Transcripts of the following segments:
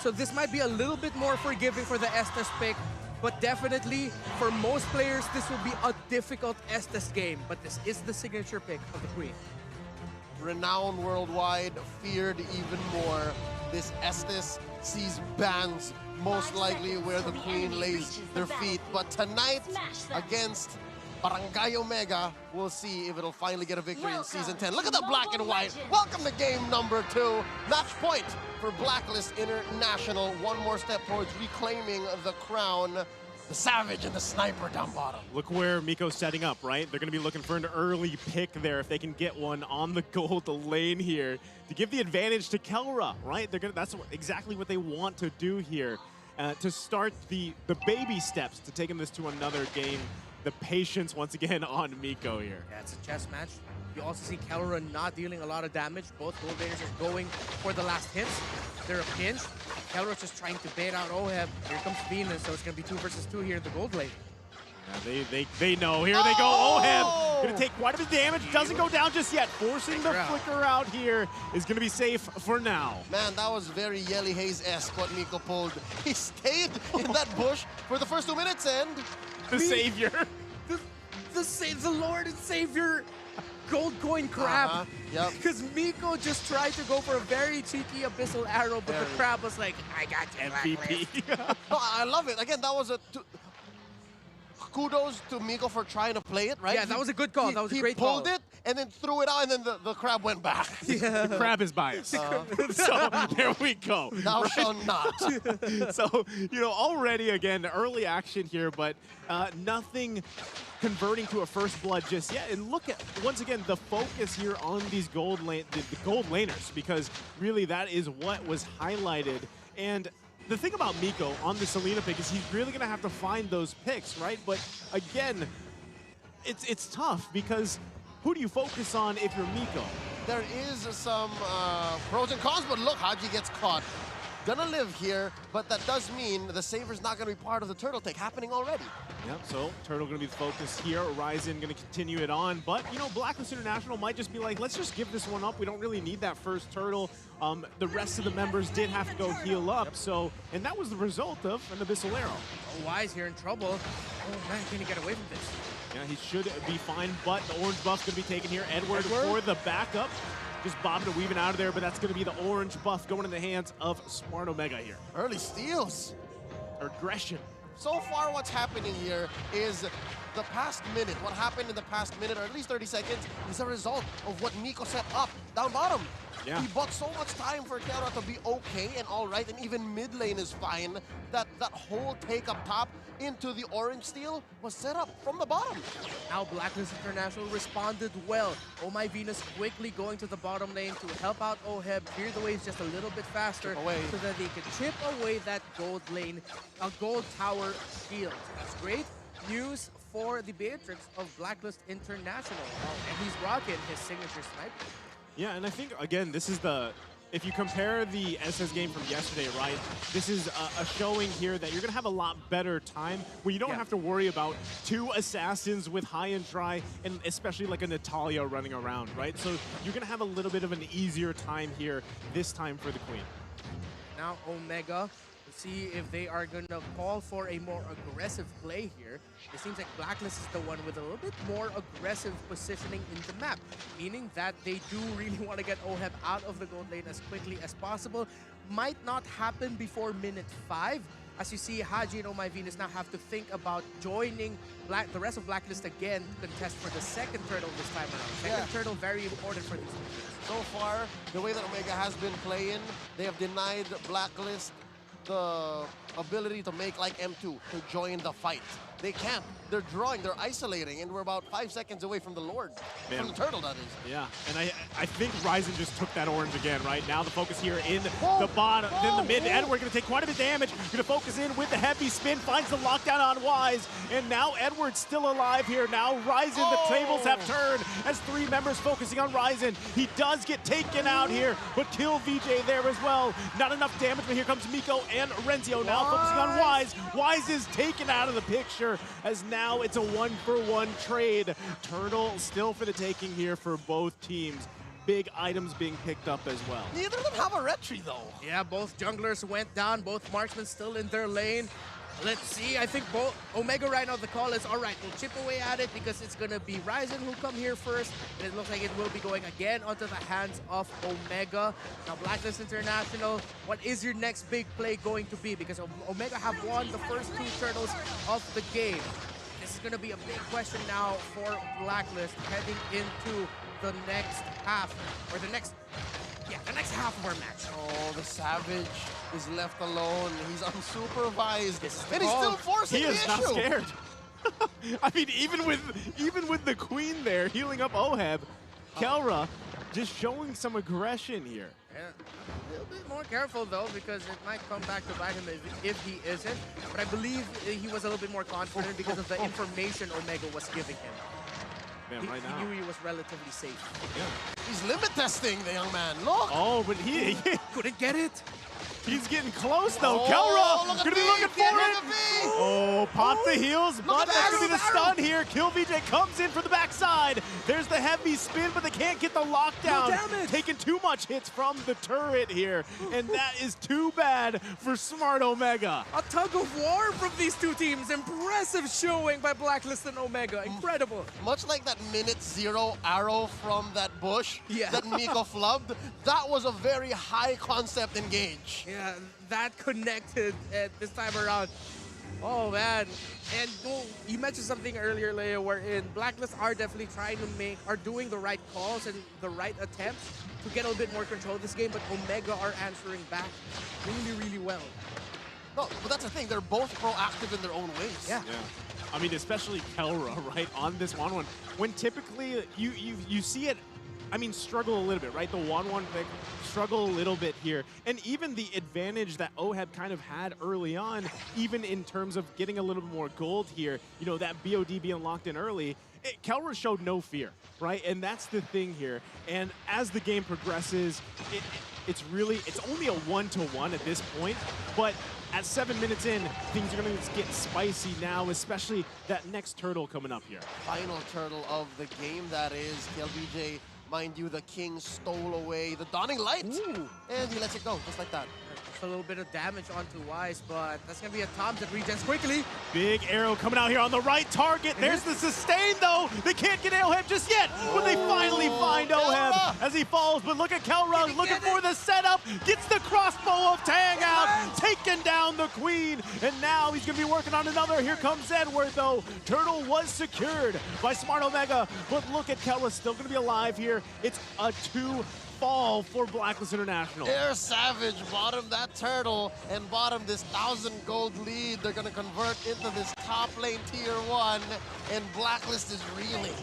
So this might be a little bit more forgiving for the Estes pick, but definitely for most players, this will be a difficult Estes game. But this is the signature pick of the Queen. Renowned worldwide, feared even more. This Estes sees bans most likely where the Queen lays their feet. But tonight, against Barangay Omega, we'll see if it'll finally get a victory in Season 10. Look at the black and white. Welcome to game number 2. Match point for Blacklist International. One more step towards reclaiming the crown. The Savage and the Sniper down bottom. Look where Miko's setting up, right? They're going to be looking for an early pick there if they can get one on the gold lane here to give the advantage to Kelra, right? That's exactly what they want to do here to start the baby steps to taking this to another game. The patience once again on Miko here. Yeah, it's a chess match. You also see Kelra not dealing a lot of damage. Both gold laners are going for the last hits. They're a pinch. Kelra's just trying to bait out Oheb. Here comes Venus, so it's going to be 2 versus 2 here in the gold lane. Yeah, they know. Here they go. Oheb going to take quite a bit of damage. Doesn't go down just yet. Forcing the flicker out here is going to be safe for now. Man, that was very Yelly Hayes-esque what Miko pulled. He stayed in that bush for the first 2 minutes and... The savior. The Lord and Savior gold coin crab. Yep. Because Miko just tried to go for a very cheeky abyssal arrow, but the crab was like, I got you, MVP. No, I love it. Again, that was a... Kudos to Miko for trying to play it, right? Yeah, that was a good call. That was a great call. He pulled it and then threw it out, and then the crab went back. Yeah. The crab is biased. So there we go. Thou shalt not. So, you know, already, again, early action here, but nothing converting to a first blood just yet. And look at, once again, the focus here on these the gold laners, because really that is what was highlighted. And the thing about Miko on the Selena pick is he's really going to have to find those picks, right? But again, it's tough because who do you focus on if you're Miko? There is some pros and cons, but look, Haji gets caught. Gonna live here, but that does mean the Saver's not gonna be part of the turtle take happening already. Yep, so Turtle gonna be the focus here. Ryzen gonna continue it on, but you know, Blacklist International might just be like, let's just give this one up. We don't really need that first turtle. The rest of the members did have to go heal up, so, and that was the result of an Abyssal Arrow. Wise here in trouble. Oh man, can he get away from this? Yeah, he should be fine, but the orange buff's gonna be taken here. Edward for the backup. Just bobbing and weaving out of there, but that's going to be the orange buff going in the hands of Smart Omega here. Early steals. Aggression. So far, what's happening here is the past minute. What happened in the past minute, or at least 30 seconds, is a result of what Miko set up down bottom. Yeah. He bought so much time for Kelra to be okay and all right, and even mid lane is fine. That whole take up top into the orange steal was set up from the bottom. Now Blacklist International responded well. Oh My Venus quickly going to the bottom lane to help out Oheb, clear the waves just a little bit faster so that they can chip away that gold lane, a gold tower shield. That's great news for the Beatrix of Blacklist International. And he's rocking his signature sniper. Yeah, and I think, again, this is if you compare the SS game from yesterday, right, this is a showing here that you're going to have a lot better time where you don't have to worry about 2 assassins with high and dry, and especially like a Natalia running around, right? So you're going to have a little bit of an easier time here this time for the Queen. Now Omega, see if they are going to call for a more aggressive play here. It seems like Blacklist is the one with a little bit more aggressive positioning in the map, meaning that they do really want to get Oheb out of the gold lane as quickly as possible. Might not happen before minute 5. As you see, Haji and Oh My Venus now have to think about joining the rest of Blacklist again to contest for the second turtle this time around. Second turtle, very important for these teams. So far, the way that Omega has been playing, they have denied Blacklist the ability to make like M2, to join the fight. They can't. They're drawing, they're isolating, and we're about 5 seconds away from the Lord. From the turtle, that is. Yeah, and I think Ryzen just took that orange again, right? Now the focus here in the bottom, in the mid. Edward going to take quite a bit of damage. Going to focus in with the heavy spin, finds the lockdown on Wise, and now Edward's still alive here. Now Ryzen, the tables have turned as 3 members focusing on Ryzen. He does get taken out here, but kill VJ there as well. Not enough damage, but here comes Miko and Renzio now focusing on Wise. Wise is taken out of the picture as now it's a 1-for-1 trade. Turtle still for the taking here for both teams. big items being picked up as well. Neither of them have a retry though. Yeah, both junglers went down, both marksmen still in their lane. Let's see, I think both Omega right now, the call is, all right, we'll chip away at it because it's going to be Ryzen who'll come here first. And it looks like it will be going again onto the hands of Omega. Now, Blacklist International, what is your next big play going to be? Because Omega have won the first 2 turtles of the game. This is going to be a big question now for Blacklist heading into the next half, or the next half of our match. Oh, the Savage is left alone. He's unsupervised, and he's call. still forcing He the is issue. not scared. I mean, even with the Queen there healing up Oheb, Kelra just showing some aggression here. Yeah, a little bit more careful though, because it might come back to bite him if he isn't. But I believe he was a little bit more confident because of the information Omega was giving him. Man, right He now. knew he was relatively safe. Yeah. He's limit testing the young man. Look. Oh, but he Couldn't get it. he's getting close though. Oh, Kelra look at gonna be me, looking for look it. at me. Oh, pop the heels, but at that's that gonna be the arrow. stun here. Kill VJ comes in for the backside. There's the heavy spin, but they can't get the lockdown. No damage. Taking too much hits from the turret here, and that is too bad for Smart Omega. A tug of war from these two teams. Impressive showing by Blacklist and Omega. Incredible. Much like that minute 0 arrow from that bush Yeah. that Nico flubbed, that was a very high concept engage. Yeah, that connected this time around. Oh man, and well, you mentioned something earlier, Leo, wherein Blacklist are definitely are doing the right calls and the right attempts to get a little bit more control of this game, but Omega are answering back really, really well. No, but that's the thing, they're both proactive in their own ways. Yeah. Yeah. I mean, especially Kelra, right, on this 1-1. When typically you see it, I mean, struggle a little bit, right? The 1-1 pick, struggle a little bit here. And even the advantage that Oheb kind of had early on, even in terms of getting a little bit more gold here, you know, that BOD being locked in early, Kelra showed no fear, right? And that's the thing here. And as the game progresses, it's only a 1-to-1 at this point, but at 7 minutes in, things are going to get spicy now, especially that next turtle coming up here. Final turtle of the game, that is. KLBJ, mind you, the king stole away the Dawning Light. Ooh. And he lets it go, just like that. Just a little bit of damage onto Wise, but that's going to be a Tom's that regens quickly. Big arrow coming out here on the right target. There's the sustain, though. They can't get Oheb just yet, but they finally find Oheb as he falls. But look at Kelra looking for the setup. Gets the crossbow of Tang out, taking down the Queen. And now he's going to be working on another. Here comes Edward, though. Turtle was secured by Smart Omega. But look at Kelra, still going to be alive here. It's a 2-fall for Blacklist International. Air Savage bottom that turtle and bottom this 1,000 gold lead. They're gonna convert into this top lane tier 1, and Blacklist is reeling.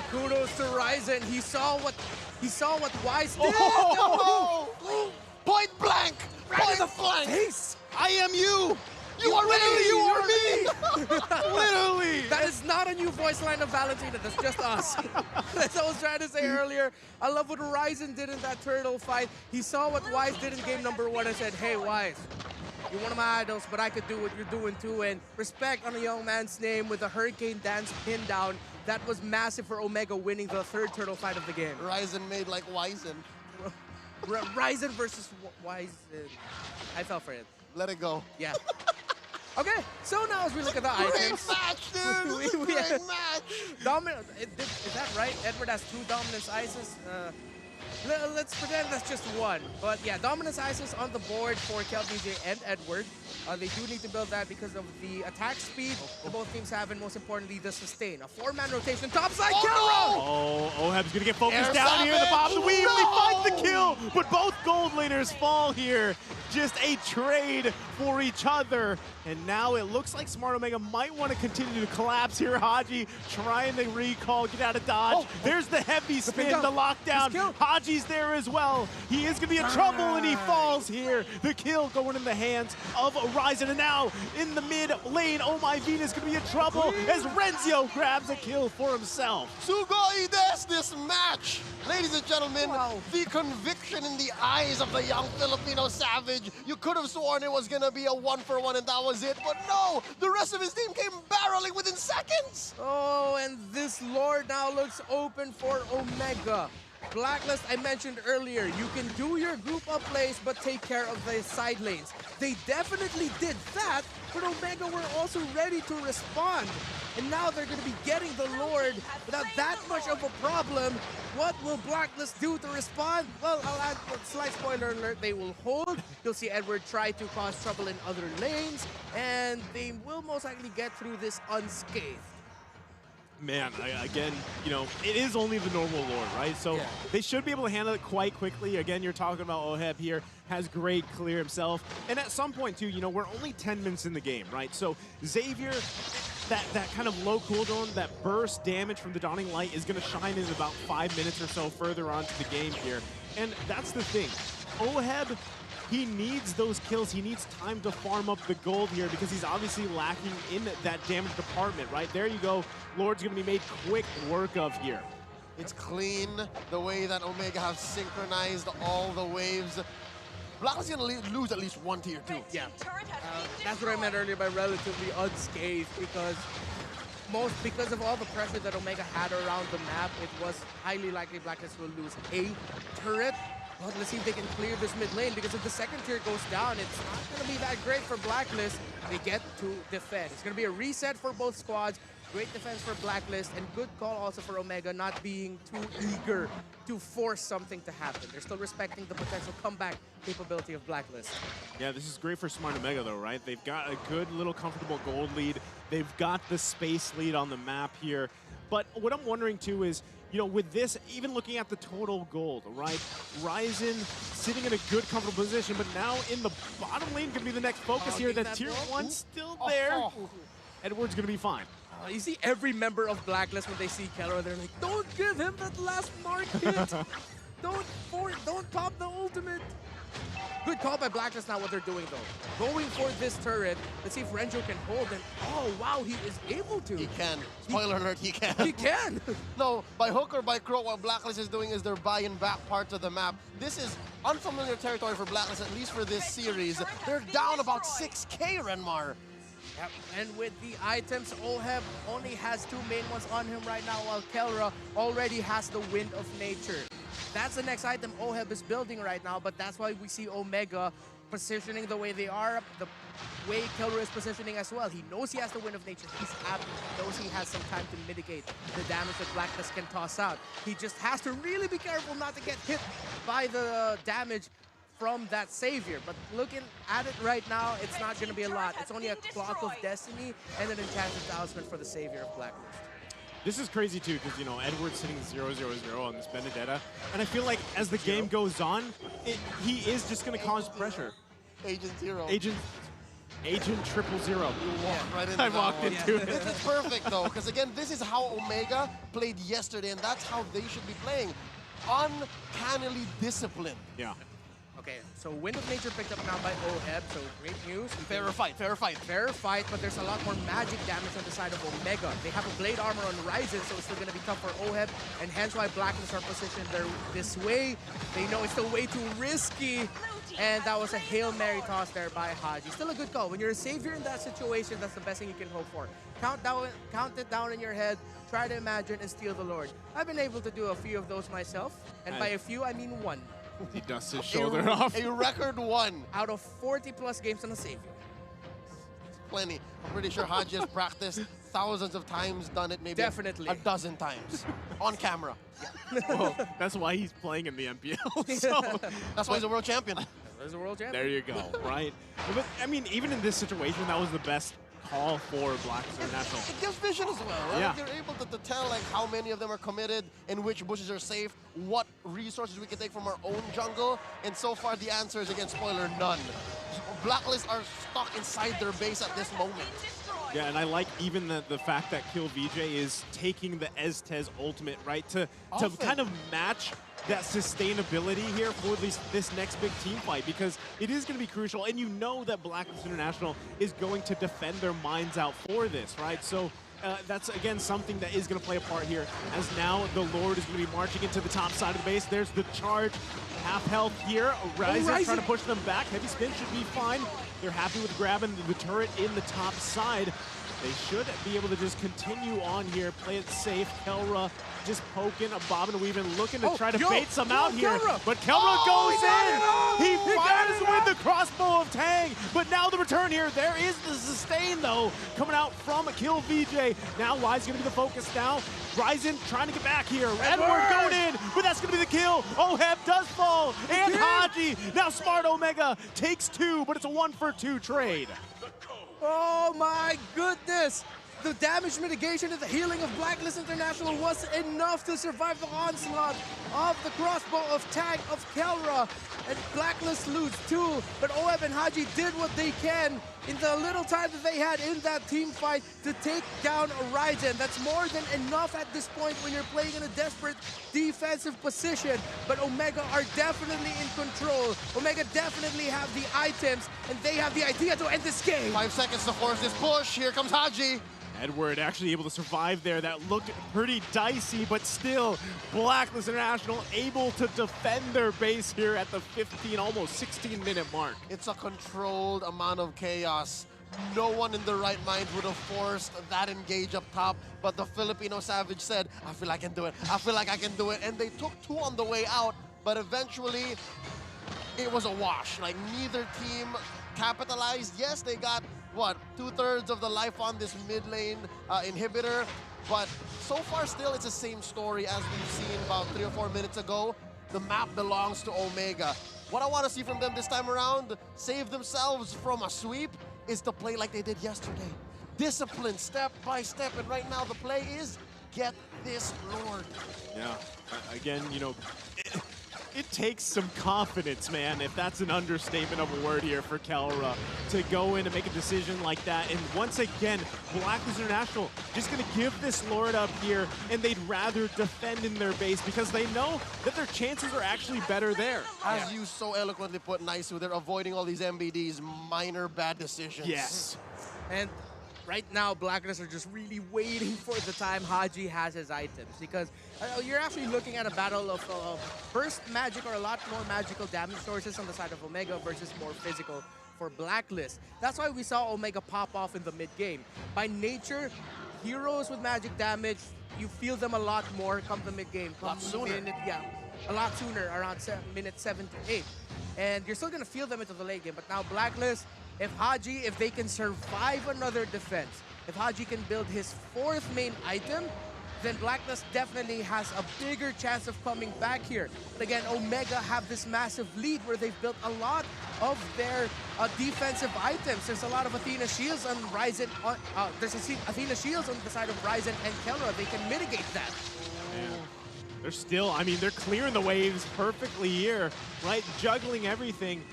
Kudos to Ryzen. He saw what Wise did. Oh, no! Point blank! Right in the Point blank! face. I am you! You are me! You are me! Literally. That is not a new voice line of Valentina, that's just us. That's what I was trying to say earlier. I love what Ryzen did in that turtle fight. He saw what Wise did in game number 1 and said, hey Wise, you're one of my idols, but I could do what you're doing too. And respect on a young man's name with a Hurricane Dance pin down. That was massive for Omega winning the 3rd turtle fight of the game. Ryzen made like Wyzen. Ryzen versus Wise. I fell for it. Let it go. Yeah. Okay, so now as we look at the Great items. match, dude! This is a great match! Is that right? Edward has 2 Dominance Ices. Let's pretend that's just 1. But yeah, Dominance Ices on the board for KLBJ and Edward. They do need to build that because of the attack speed that both teams have, and most importantly, the sustain. A 4-man rotation, topside kill run! Oh, Oheb's gonna get focused Air down here. The Savage. bottom of the weave. No! They find the kill, but both gold laners fall here. Just a trade for each other. And now it looks like Smart Omega might want to continue to collapse here. Haji trying to recall, get out of dodge. There's the heavy spin, down. the lockdown. He's killed. Haji's there as well. He is gonna be in trouble, and he falls here. The kill going in the hands of Ryzen. And now in the mid lane, Oh My Venus gonna be in trouble as Renzio grabs a kill for himself. Sugoi des, this match! Ladies and gentlemen, Wow. the conviction in the eyes of the young Filipino Savage. You could have sworn it was gonna be a 1-for-1 and that was it, but no! The rest of his team came barreling within seconds! Oh, and this lord now looks open for Omega. Blacklist, I mentioned earlier, you can do your group up plays, but take care of the side lanes. They definitely did that, but Omega were also ready to respond. And now they're going to be getting the Lord without that much of a problem. What will Blacklist do to respond? Well, I'll add a slight spoiler alert. They will hold. You'll see Edward try to cause trouble in other lanes, and they will most likely get through this unscathed. Man, again, you know, it is only the normal lore, right? So they should be able to handle it quite quickly. Again, you're talking about Oheb here, has great clear himself. And at some point, too, you know, we're only 10 minutes in the game, right? So Xavier, that kind of low cooldown, that burst damage from the Dawning Light is going to shine in about 5 minutes or so further on to the game here. And that's the thing. Oheb, he needs those kills. He needs time to farm up the gold here because he's obviously lacking in that damage department, right? There you go. Lord's going to be made quick work of here. It's clean the way that Omega have synchronized all the waves. Blacklist is going to lose at least one tier 2. Yeah, that's what I meant earlier by relatively unscathed because of all the pressure that Omega had around the map, it was highly likely Blacklist will lose a turret. But let's see if they can clear this mid lane, because if the second tier goes down, it's not going to be that great for Blacklist. They get to defend. It's going to be a reset for both squads. Great defense for Blacklist, and good call also for Omega, not being too eager to force something to happen. They're still respecting the potential comeback capability of Blacklist. Yeah, this is great for Smart Omega, though, right? They've got a good little comfortable gold lead. They've got the space lead on the map here. But what I'm wondering, too, is, you know, with this, even looking at the total gold, right? Ryzen sitting in a good, comfortable position, but now in the bottom lane could be the next focus here. That tier 1's still there. Edward's going to be fine. You see every member of Blacklist when they see Keller, they're like, don't give him that last mark hit. Don't pop the ultimate. Good call by Blacklist now what they're doing though. Going for this turret. Let's see if Renjo can hold it. Oh wow, he is able to. He can. Spoiler alert, he can. He can. No, by hook or by crook, what Blacklist is doing is they're buying back parts of the map. This is unfamiliar territory for Blacklist, at least for this series. They're down about 6K, Renmar. Yep. And with the items, Oheb only has 2 main ones on him right now, while Kelra already has the Wind of Nature. That's the next item Oheb is building right now, but that's why we see Omega positioning the way they are, the way Kelra is positioning as well. He knows he has the Wind of Nature. He's happy. He knows he has some time to mitigate the damage that Blacklist can toss out. He just has to really be careful not to get hit by the damage from that Savior. But looking at it right now, it's not going to be a lot. It's only a Clock of Destiny and an Enchanted Talisman for the Savior of Blacklist. This is crazy too, because, you know, Edward's sitting 0-0-0 on this Benedetta, and I feel like as the game goes on, he is just going to cause pressure. Agent 0. Agent 000. You walk right into I walked into it. This is perfect though, because again, this is how Omega played yesterday, and that's how they should be playing. Uncannily disciplined. Yeah. Okay, so Wind of Nature picked up now by Oheb, so great news. Fairer fight, fairer fight. Fairer fight, but there's a lot more magic damage on the side of Omega. They have a blade armor on Ryzen, so it's still going to be tough for Oheb, and hence why Blacklist are positioned this way. They know it's still way too risky, and that was a Hail Mary toss there by Haji. Still a good call. When you're a Savior in that situation, that's the best thing you can hope for. Count it down in your head, try to imagine, and steal the Lord. I've been able to do a few of those myself, and by a few, I mean 1. He dusts his shoulder off. A record 1. Out of 40+ games on a Savior. Plenty. I'm pretty sure Haji has practiced thousands of times, done it maybe Definitely a dozen times. On camera. Well, that's why he's playing in the MPL. So That's why he's a world champion. There's a world champion. there you go, right? But, I mean, even in this situation, that was the best call for Blacklist International. It gives vision as well, right? Yeah. You're able to tell like how many of them are committed and which bushes are safe, what resources we can take from our own jungle, and so far the answer is, again, spoiler, none. Blacklist are stuck inside their base at this moment. Yeah, and I like even the fact that Kill VJ is taking the Eztez ultimate, right, to kind of match that sustainability here for this next big team fight, because it is going to be crucial, and you know that Blacklist International is going to defend their minds out for this, right? So that's, again, something that is going to play a part here, as now the Lord is going to be marching into the top side of the base. There's the charge, half health here. Ryzen trying to push them back. Heavy spin should be fine. They're happy with grabbing the turret in the top side. They should be able to just continue on here, play it safe. Kelra just poking, bobbing and weaving, looking to try to bait some out here. Kelra. But Kelra goes in. He He fires got it with the crossbow of Tang. But now the return here. There is the sustain, though, coming out from Kill VJ. Now Wise going to be the focus now. Ryzen trying to get back here. Edward going in, but that's going to be the kill. Oheb does fall, and Haji. Now Smart Omega takes 2, but it's a 1-for-2 trade. Oh my goodness! The damage mitigation and the healing of Blacklist International was enough to survive the onslaught of the crossbow of Tag of Kelra. And Blacklist lose 2, but Oheb and Haji did what they can in the little time that they had in that team fight to take down Ryzen. That's more than enough at this point when you're playing in a desperate defensive position. But Omega are definitely in control. Omega definitely have the items, and they have the idea to end this game. 5 seconds to force this push. Here comes Haji. Edward actually able to survive there. That looked pretty dicey, but still, Blacklist International able to defend their base here at the 15, almost 16-minute mark. It's a controlled amount of chaos. No one in their right mind would have forced that engage up top, but the Filipino Savage said, I feel I can do it. I feel like I can do it. And they took 2 on the way out, but eventually it was a wash. Like, neither team capitalized. Yes, they got, what, 2/3 of the life on this mid lane inhibitor, but so far still it's the same story as we've seen about 3 or 4 minutes ago. The map belongs to Omega. What I want to see from them this time around, save themselves from a sweep, is to play like they did yesterday. Discipline, step by step, and right now the play is get this Lord. Yeah, again, you know, it takes some confidence, man, if that's an understatement of a word here for Kelra, to go in and make a decision like that. And once again, Blacklist International just going to give this Lord up here, and they'd rather defend in their base because they know that their chances are actually better there. As you so eloquently put, Nisu, they're avoiding all these MBDs, minor bad decisions. Yes. And right now, Blacklist are just really waiting for the time Haji has his items, because you're actually looking at a battle of burst magic or a lot more magical damage sources on the side of Omega versus more physical for Blacklist. That's why we saw Omega pop off in the mid-game. By nature, heroes with magic damage, you feel them a lot more come the mid-game. A lot sooner. A lot sooner, around minute 7 to 8. And you're still going to feel them into the late game. But now Blacklist, if they can survive another defense, if Haji can build his 4th main item, then Blacklist definitely has a bigger chance of coming back here. But again, Omega have this massive lead where they've built a lot of their defensive items. There's a lot of Athena shields on Ryzen. There's Athena shields on the side of Ryzen and Kelra. They can mitigate that. Man. They're still, I mean, they're clearing the waves perfectly here, right? Juggling everything.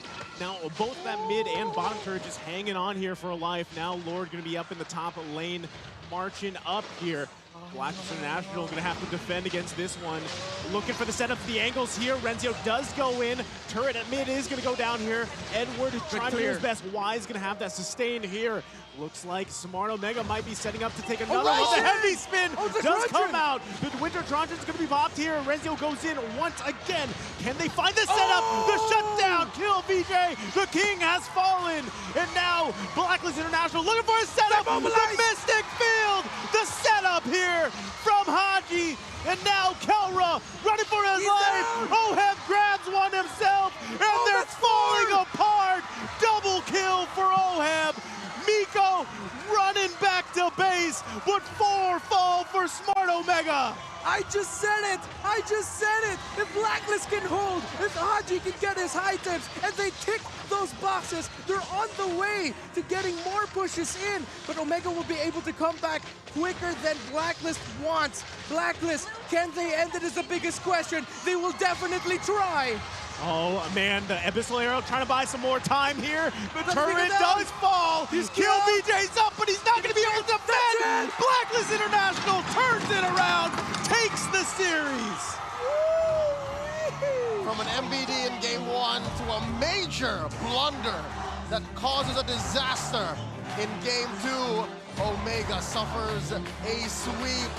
Now, both that mid and bottom turret just hanging on here for a life. Now, Lord going to be up in the top lane, marching up here. Blacklist International going to have to defend against this one. Looking for the setup, the angles here. Renzio does go in. Turret at mid is going to go down here. Edward trying to do his best. Wise going to have that sustain here. Looks like Smart Omega might be setting up to take another one. The heavy spin does come out. The Winter Tronjan's going to be popped here. Renzio goes in once again. Can they find the setup? The shutdown. Kill VJ. The king has fallen. And now Blacklist International looking for a setup. The Mystic Field. The setup here from Haji. And now Kelra running for his life. Oheb grabs one himself. And they're falling apart. Double kill for Oheb. Miko running back to base, but 4 fall for Smart Omega. I just said it! I just said it! If Blacklist can hold, if Haji can get his items, and they tick those boxes, they're on the way to getting more pushes in. But Omega will be able to come back quicker than Blacklist wants. Blacklist, can they end it is the biggest question. They will definitely try. Oh man, the Abyssal Arrow trying to buy some more time here. The turret does fall. Kill VJ's up, but he's not going to be able to defend. Blacklist International turns it around, takes the series. From an MBD in game 1 to a major blunder that causes a disaster in game 2, Omega suffers a sweep,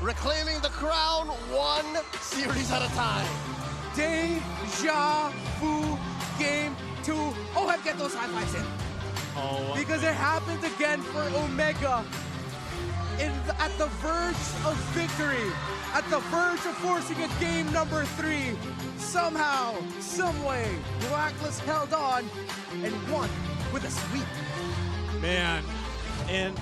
reclaiming the crown 1 series at a time. Deja vu game 2. Oheb, get those high fives in. Oh, because it happened again for Omega. At the verge of victory, at the verge of forcing a game number 3, somehow, someway, BLACKLIST held on and won with a sweep. Man, and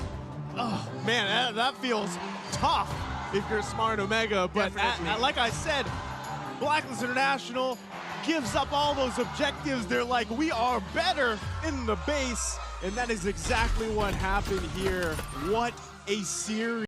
oh man, that feels tough if you're smart Omega, but like I said, BLACKLIST International gives up all those objectives. They're like, we are better in the base, and that is exactly what happened here. What a series.